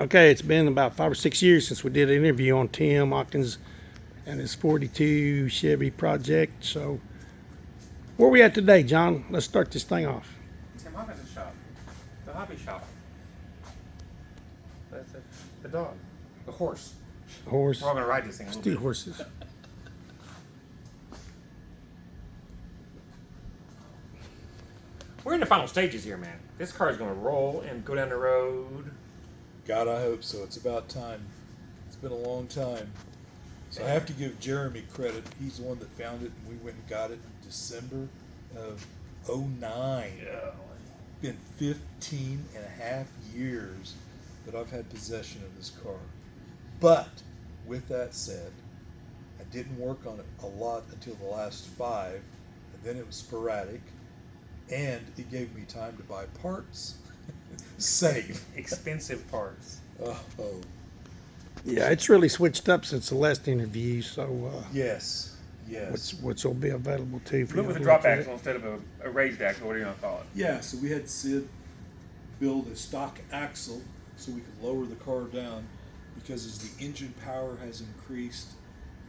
Okay, it's been about 5 or 6 years since we did an interview on Tim Hawkins and his 42 Chevy project. So, where we at today, John? Let's start this thing off. Tim Hawkins' shop. The hobby shop. The dog. The horse. Horse. We're all going to ride this thing a Let's little do bit. horses. We're in the final stages here, man. This car is going to roll and go down the road. God, I hope so. It's about time. It's been a long time. So I have to give Jeremy credit. He's the one that found it, and we went and got it in December of '09. Yeah. Been 15 and a half years that I've had possession of this car. But with that said, I didn't work on it a lot until the last 5, and then it was sporadic, and it gave me time to buy parts. Save. Expensive parts. Oh. Yeah, it's really switched up since the last interview. So, Yes. which will be available too for Look you with to a drop look at. axle instead of a raised axle. What are you going to call it? Yeah, so we had Sid build a stock axle so we could lower the car down, because as the engine power has increased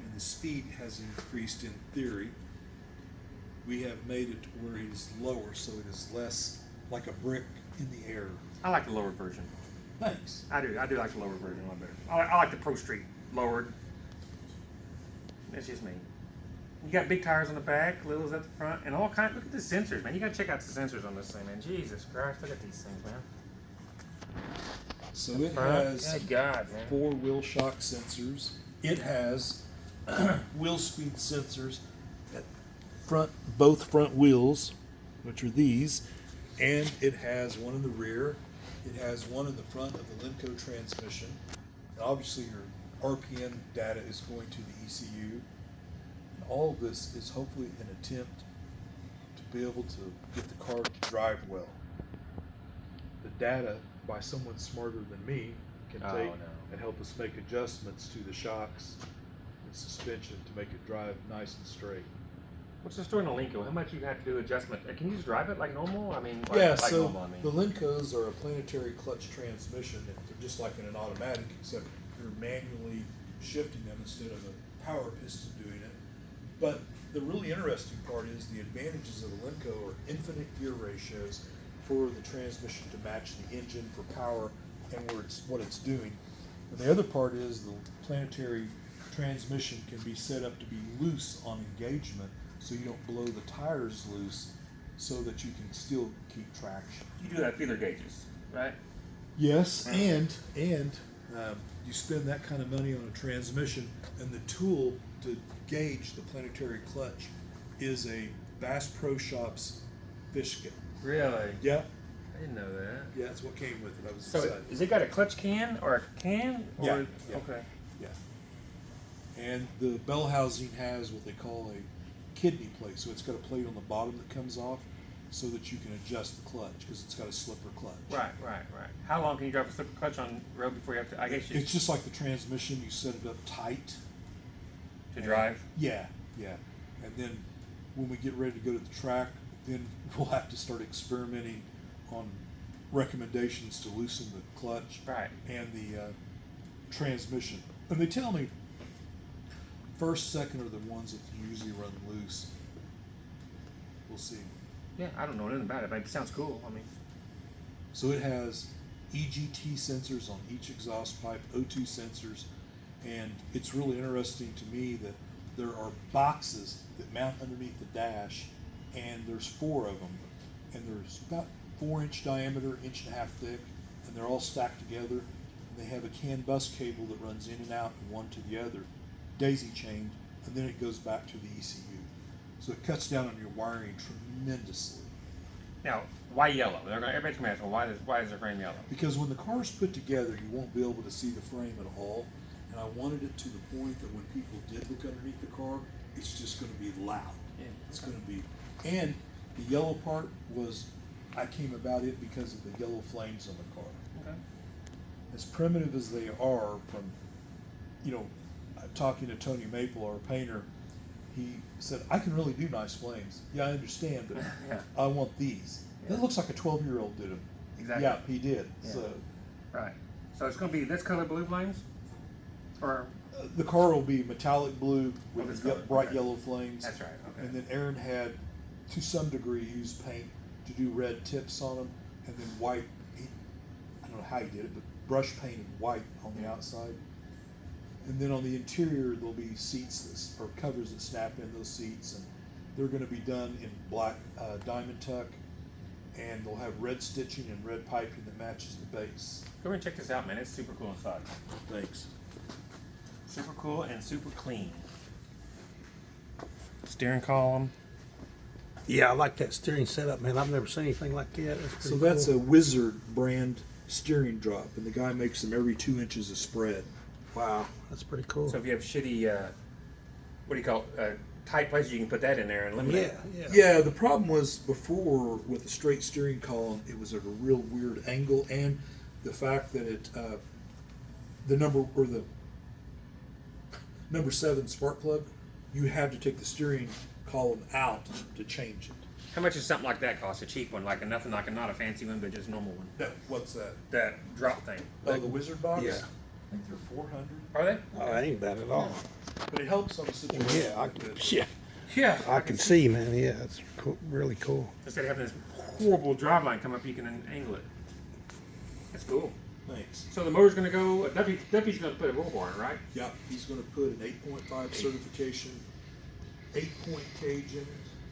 and the speed has increased in theory, we have made it to where it is lower, so it is less like a brick in the air. I like the lowered version. Thanks. I do like the lowered version a lot better. I like the Pro Street lowered. That's just me. You got big tires on the back, littles at the front, and all kinds. Look at the sensors, man. You gotta check out the sensors on this thing, man. Jesus Christ, look at these things, man. So it Front, has good God, man. 4 wheel shock sensors. It has wheel speed sensors at both front wheels, which are these, and it has one in the rear. It has one in the front of the Lenco transmission. And obviously your RPM data is going to the ECU. And all of this is hopefully an attempt to be able to get the car to drive well. The data, by someone smarter than me, can take and help us make adjustments to the shocks and suspension to make it drive nice and straight. What's the story on the Lenco? How much you have to do adjustment? Can you just drive it like normal? I mean, So normal, the Lencos are a planetary clutch transmission. They're just like in an automatic, except you're manually shifting them instead of a power piston doing it. But the really interesting part is the advantages of the Lenco are infinite gear ratios for the transmission to match the engine for power and what it's doing. And the other part is the planetary transmission can be set up to be loose on engagement, so you don't blow the tires loose, so that you can still keep traction. You do that feeler gauges, right? Yes, and you spend that kind of money on a transmission, and the tool to gauge the planetary clutch is a Bass Pro Shops fish scale. Really? Yeah, I didn't know that. yeah, that's what came with it. I was So, excited. has it got a clutch can or a can? Or, Yeah. Okay. Yeah. And the bell housing has what they call a kidney plate, so it's got a plate on the bottom that comes off, so that you can adjust the clutch, because it's got a slipper clutch. Right. How long can you drive a slipper clutch on the road before you have to? I guess you It's just like the transmission. You set it up tight. to drive. Yeah. And then when we get ready to go to the track, then we'll have to start experimenting on recommendations to loosen the clutch Right. and the transmission. And they tell me first, second are the ones that usually run loose. We'll see. Yeah, I don't know anything about it, but it sounds cool. I mean, So it has EGT sensors on each exhaust pipe, O2 sensors, and it's really interesting to me that there are boxes that mount underneath the dash, and there's 4 of them, and there's about 4-inch diameter, 1.5 inches thick, and they're all stacked together, and they have a CAN bus cable that runs in and out from one to the other, daisy chained, and then it goes back to the ECU. So it cuts down on your wiring tremendously. now why yellow? Everybody's gonna ask, well, why is the frame yellow? Because when the car's put together, you won't be able to see the frame at all. And I wanted it to the point that when people did look underneath the car, it's just going to be loud. Yeah. It's going to be, and the yellow part was, I came about it because of the yellow flames on the car. Okay. As primitive as they are, from, talking to Tony Maple, our painter, he said, I can really do nice flames. Yeah, I understand, but Yeah. I want these. Yeah. It looks like a 12-year-old did them. Exactly. Yeah, he did. Yeah. So. Right. So it's gonna be this color blue flames, or The car will be metallic blue with this ye- color, bright okay. yellow flames. that's right. Okay. And then Aaron had, to some degree, used paint to do red tips on them, and then white. I don't know how he did it, but brush painted white on the outside. And then on the interior, there'll be seats or covers that snap in those seats, and they're going to be done in black diamond tuck, and they'll have red stitching and red piping that matches the base. Go ahead and check this out, man. It's super cool inside. Thanks. Super cool and super clean. Steering column. Yeah, I like that steering setup, man. I've never seen anything like that. That's So pretty that's cool. a Wizard brand steering drop, and the guy makes them every 2 inches of spread. Wow, that's pretty cool. So if you have shitty, what do you call it, tight places, you can put that in there and eliminate it. yeah. Yeah, the problem was before with the straight steering column, it was at a real weird angle, and the fact that it, the number 7 spark plug, you had to take the steering column out to change it. How much does something like that cost? A cheap one, like a nothing, like a not a fancy one, but just a normal one. What's that? That drop thing. Oh, the Wizard box? Yeah. I think they're 400. Are they? Oh, that ain't bad at all. But it helps on a situation Yeah, like this. yeah, I can see, man. Yeah, it's cool, really cool. Instead of having this horrible drive line come up, you can angle it. That's cool. Thanks. So the motor's going to go. Duffy's going to put a roll bar in, right? Yeah, he's going to put an 8.5 certification, 8-point cage in it.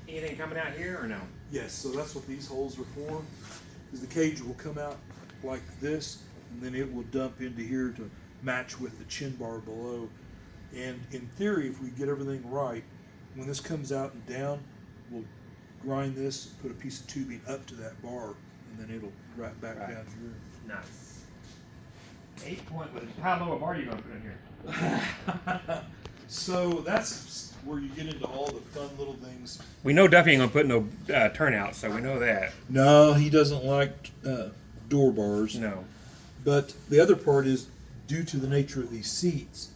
Anything coming out here or no? Yes, so that's what these holes are for. Is the cage will come out like this, and then it will dump into here to match with the chin bar below. And in theory, if we get everything right, when this comes out and down, we'll grind this, put a piece of tubing up to that bar, and then it'll wrap back Right. down here. Nice. 8-point. How low a bar are you going to put in here? So that's where you get into all the fun little things. We know Duffy ain't going to put no turnout, so we know that. No, he doesn't like door bars. No. But the other part is, due to the nature of these seats,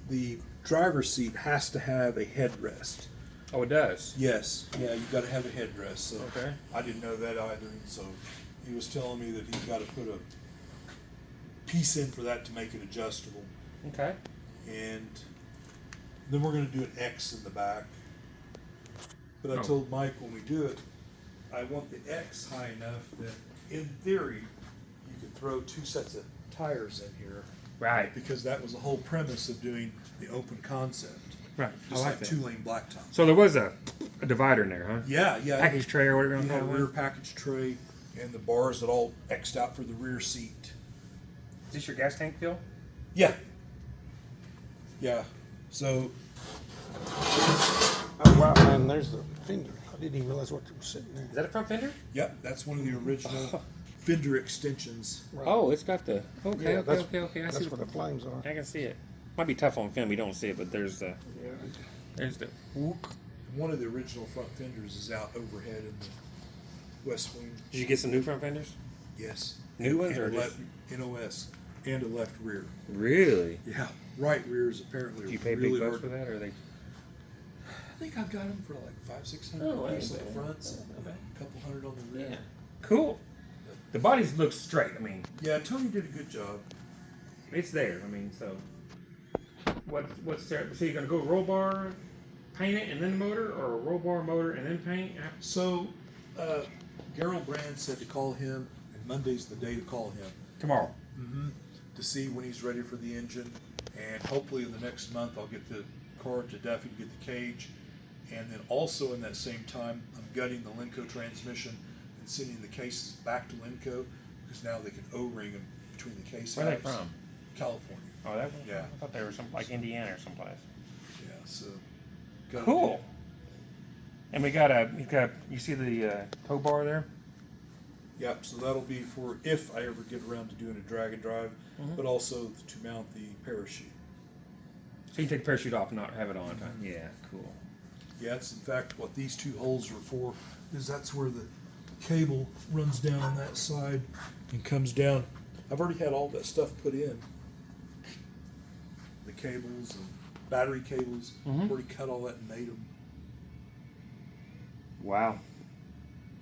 the driver's seat has to have a headrest. Oh, it does. Yes, yeah, you've got to have a headrest. So Okay. I didn't know that either, and so he was telling me that he's got to put a piece in for that to make it adjustable. Okay. And then we're going to do an X in the back. But I Oh. told Mike when we do it, I want the X high enough that, in theory, you could throw 2 sets of tires in here. Right. Because that was the whole premise of doing the open concept. Right. Just I like like that. 2-lane blacktop. So there was a divider in there, huh? Yeah, yeah. Package tray or whatever You you had a want to rear call it. package tray and the bars that all X'd out for the rear seat. Is this your gas tank fill? Yeah. Yeah. So Oh wow, man, there's the fender. I didn't even realize what was sitting there. Is that a front fender? yep, that's one of the original fender extensions. Right. Oh, it's got the. Okay, Yeah, that's- okay. I That's see. where the flames are. I can see it. Might be tough on film. You don't see it, but there's the. Yeah. There's the. One of the original front fenders is out overhead in the west wing. Did you get some new front fenders? Yes. New ones and or a just- left NOS and a left rear. Really? Yeah. Right rear is apparently Do you pay really big bucks hard. for that, or they? I think I've got them for like $500-600 Oh, piece on ain't the bad. fronts, Not bad. a couple hundred on the rear. Yeah. Cool. The bodies look straight. I mean, Yeah, Tony did a good job. it's there. I mean, so. What's there? So you're gonna go roll bar, paint it, and then motor, or roll bar, motor, and then paint? So, Gerald Brand said to call him, and Monday's the day to call him Tomorrow. to see when he's ready for the engine. And hopefully in the next month I'll get the car to Duffy to get the cage. And then also in that same time, I'm gutting the Lenco transmission and sending the cases back to Lenco because now they can O-ring them between the case Where are they halves. from? California. Oh, that one? Yeah. I thought they were some like Indiana or someplace. Yeah, so. gotta Cool. do- And you see the tow bar there? Yep, so that'll be for if I ever get around to doing a drag and drive, but also to mount the parachute. So you can take the parachute off and not have it on. Huh? Yeah, cool. Yeah, that's in fact what these 2 holes are for, is that's where the cable runs down on that side and comes down. I've already had all that stuff put in. The cables and battery cables, I've already cut all that and made them. Wow.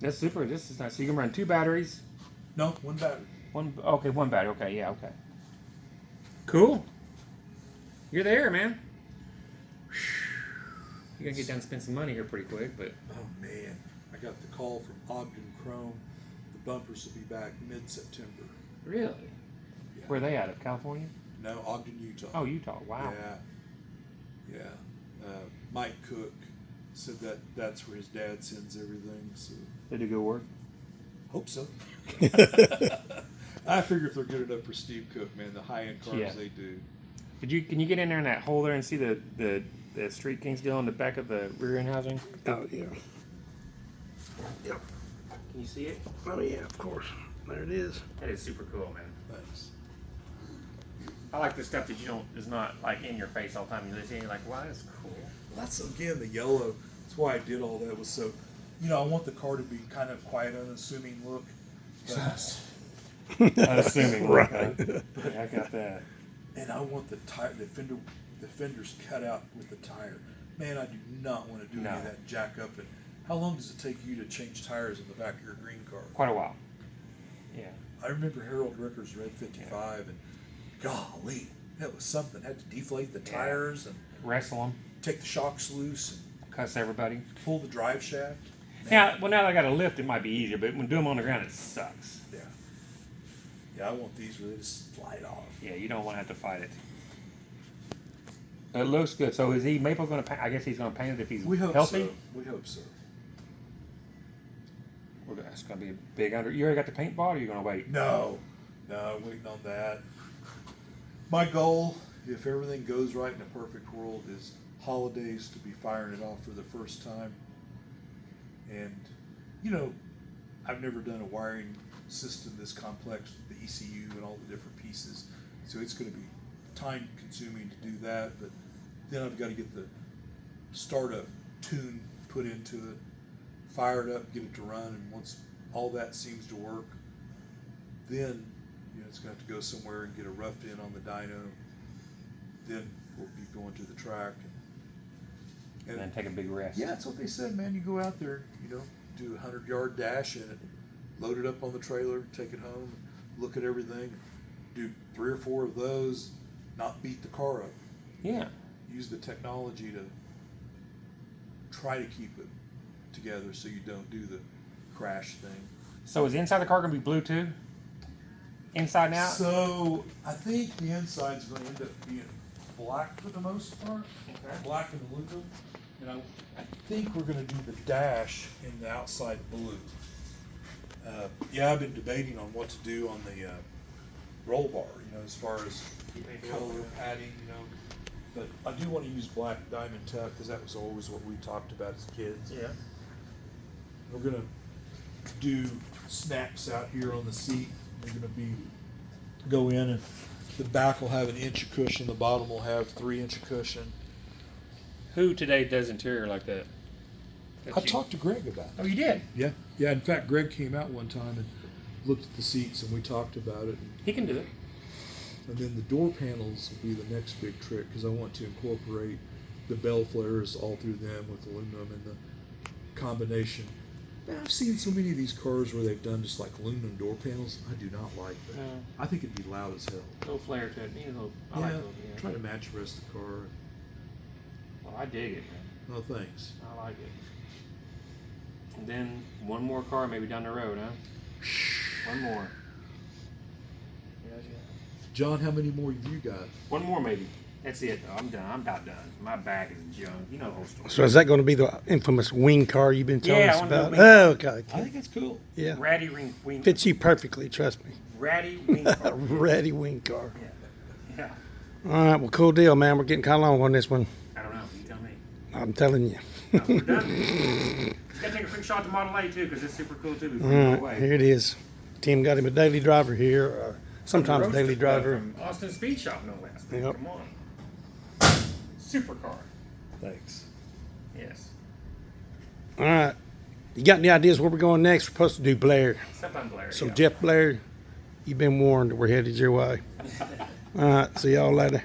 That's super. This is nice. So you can run 2 batteries. No, one battery. One battery. Okay, yeah, okay. Cool. You're there, man. You're gonna get down and spend some money here pretty quick, but Oh man, I got the call from Ogden Chrome. The bumpers will be back mid-September. really, Yeah. where are they out of? California? No, Ogden, Utah. Oh, Utah. Wow. Yeah. Mike Cook said that's where his dad sends everything. So They do good work. hope so. I figure if they're good enough for Steve Cook, man, the high-end cars Yeah. they do. Can you get in there in that hole there and see the Street King still in the back of the rear end housing? Oh yeah. Yep. Can you see it? Oh yeah, of course. There it is. That is super cool, man. Thanks. I like the stuff that you don't is not like in your face all the time. You see, you're like, wow, that's cool. That's again the yellow. That's why I did all that. Was so, I want the car to be kind of quiet, unassuming look. Unassuming, Right. Yeah, I got that. And I want the tire, the fenders cut out with the tire. Man, I do not want to do any of No. that jack up. And how long does it take you to change tires in the back of your green car? Quite a while. Yeah. I remember Harold Ricker's Red 55, and golly, that was something. Had to deflate the tires and Wrestle them, take the shocks loose and cuss everybody. pull the drive shaft. Now that I got a lift, it might be easier, but when doing them on the ground, it sucks. Yeah. Yeah, I want these where they just slide off. Yeah, you don't want to have to fight it. It looks good. So is he Maple going to paint? I guess he's going to paint it if he's We hope healthy. so. We hope so. That's going to be a big under. You already got the paint bought, or you going to wait? No, I'm waiting on that. My goal, if everything goes right in a perfect world, is holidays to be firing it off for the first time. And, I've never done a wiring system this complex with the ECU and all the different pieces. So it's going to be time consuming to do that. But then I've got to get the startup tune put into it, fire it up, get it to run. And once all that seems to work, then it's going to have to go somewhere and get a roughed in on the dyno. Then we'll be going to the track. And then take a big rest. Yeah, that's what they said, man. You go out there, do a 100-yard dash in it, load it up on the trailer, take it home, look at everything, do 3 or 4 of those, not beat the car up. Yeah. Use the technology to try to keep it together so you don't do the crash thing. So is the inside of the car going to be blue too? Inside and out? So I think the inside's going to end up being black for the most part. Okay. Black and aluminum. And I think we're going to do the dash in the outside blue. I've been debating on what to do on the roll bar, as far as color padding, But I do want to use black diamond tuck because that was always what we talked about as kids. Yeah. We're going to do snaps out here on the seat. They're going to go in, and the back will have 1 inch of cushion. The bottom will have 3 inch of cushion. Who today does interior like that? I talked to Greg about it. Oh, you did? Yeah. In fact, Greg came out one time and looked at the seats, and we talked about it. He can do it. And then the door panels will be the next big trick because I want to incorporate the bell flares all through them with aluminum and the combination. Man, I've seen so many of these cars where they've done just like aluminum door panels. I do not like that. No. I think it'd be loud as hell. No flare to it. I Yeah, like those. Yeah. try to match the rest of the car. Well, I dig it, man. Oh, thanks. I like it. And then one more car maybe down the road, huh? One more. John, how many more have you got? One more maybe. That's it though. I'm done. I'm about done. My back is junk. You know the whole story. So is that going to be the infamous wing car you've been telling Yeah, I us wanna do a about? wing Oh, okay. I think that's cool. Yeah. Ratty wing. Fits you perfectly, trust me. Ratty wing car. Ready wing car. Yeah. All right, well, cool deal, man. We're getting kind of long on this one. I don't know. You tell me. I'm telling you. No, we're done. You gotta take a quick shot at the Model A too, because it's super cool too. Before All you go right, away. here it is. Tim got him a daily driver here, or sometimes a daily Roasted, driver. From Austin Speed Shop, no less. Yep. Come on. Supercar. Thanks. Yes. All right. You got any ideas where we're going next? We're supposed to do Blair. Except I'm Blair. So, yeah. Jeff Blair, you've been warned. We're headed your way. All right. See y'all later.